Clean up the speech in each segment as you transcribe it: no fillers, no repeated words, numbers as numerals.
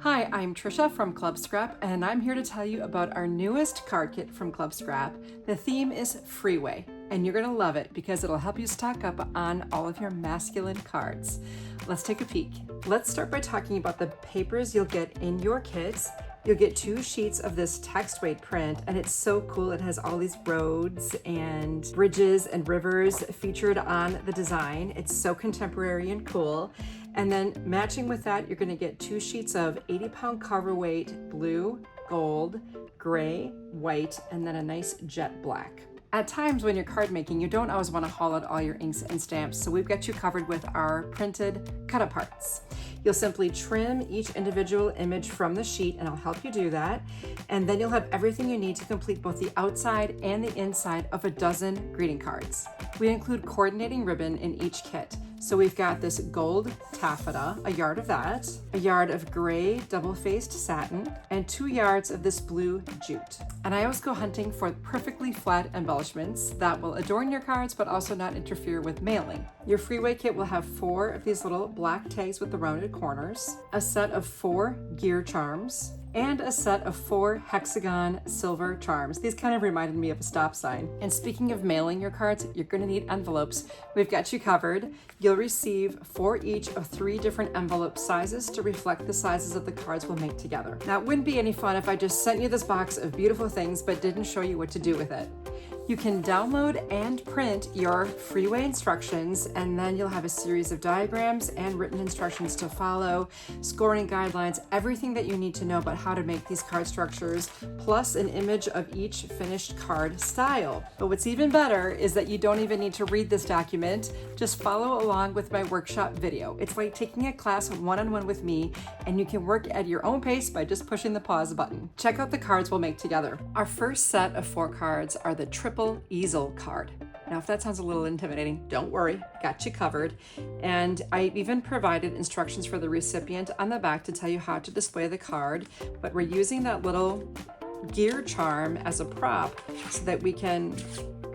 Hi, I'm Trisha from Club Scrap, and I'm here to tell you about our newest card kit from Club Scrap. The theme is Freeway, and you're going to love it because it'll help you stock up on all of your masculine cards. Let's take a peek. Let's start by talking about the papers you'll get in your kits. You'll get 2 sheets of this text weight print, and it's so cool. It has all these roads and bridges and rivers featured on the design. It's so contemporary and cool. And then matching with that, you're gonna get 2 sheets of 80-pound cover weight, blue, gold, gray, white, and then a nice jet black. At times when you're card making, you don't always want to haul out all your inks and stamps, so we've got you covered with our printed cut-aparts. You'll simply trim each individual image from the sheet, and I'll help you do that. And then you'll have everything you need to complete both the outside and the inside of a dozen greeting cards. We include coordinating ribbon in each kit. So we've got this gold taffeta, a yard of that, a yard of gray double-faced satin, and 2 yards of this blue jute. And I always go hunting for perfectly flat embellishments that will adorn your cards but also not interfere with mailing. Your Freeway kit will have 4 of these little black tags with the rounded corners, a set of 4 gear charms, and a set of 4 hexagon silver charms. These kind of reminded me of a stop sign. And speaking of mailing your cards, you're gonna need envelopes. We've got you covered. You'll receive 4 each of 3 different envelope sizes to reflect the sizes of the cards we'll make together. Now, it wouldn't be any fun if I just sent you this box of beautiful things but didn't show you what to do with it. You can download and print your Freeway instructions, and then you'll have a series of diagrams and written instructions to follow, scoring guidelines, everything that you need to know about how to make these card structures, plus an image of each finished card style. But what's even better is that you don't even need to read this document. Just follow along with my workshop video. It's like taking a class one-on-one with me, and you can work at your own pace by just pushing the pause button. Check out the cards we'll make together. Our first set of 4 cards are the triple easel card. Now, if that sounds a little intimidating, don't worry, got you covered. And I even provided instructions for the recipient on the back to tell you how to display the card, but we're using that little gear charm as a prop so that we can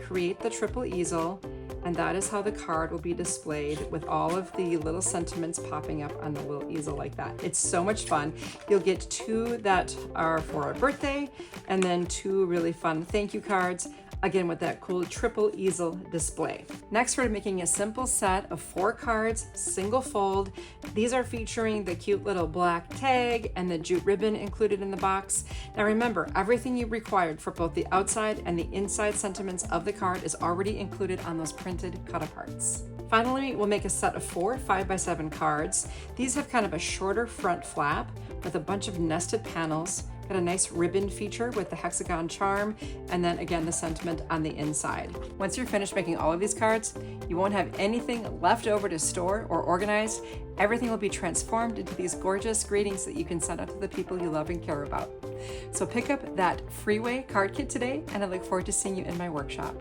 create the triple easel, and that is how the card will be displayed with all of the little sentiments popping up on the little easel like that. It's so much fun. You'll get 2 that are for a birthday, and then 2 really fun thank you cards, again with that cool triple easel display. Next, we're making a simple set of 4 cards, single fold. These are featuring the cute little black tag and the jute ribbon included in the box. Now remember, everything you required for both the outside and the inside sentiments of the card is already included on those printed cut-aparts. Finally, we'll make a set of 4 5x7 cards. These have kind of a shorter front flap with a bunch of nested panels. Got a nice ribbon feature with the hexagon charm, and then again the sentiment on the inside. Once you're finished making all of these cards, you won't have anything left over to store or organize. Everything will be transformed into these gorgeous greetings that you can send out to the people you love and care about. So pick up that Freeway card kit today, and I look forward to seeing you in my workshop.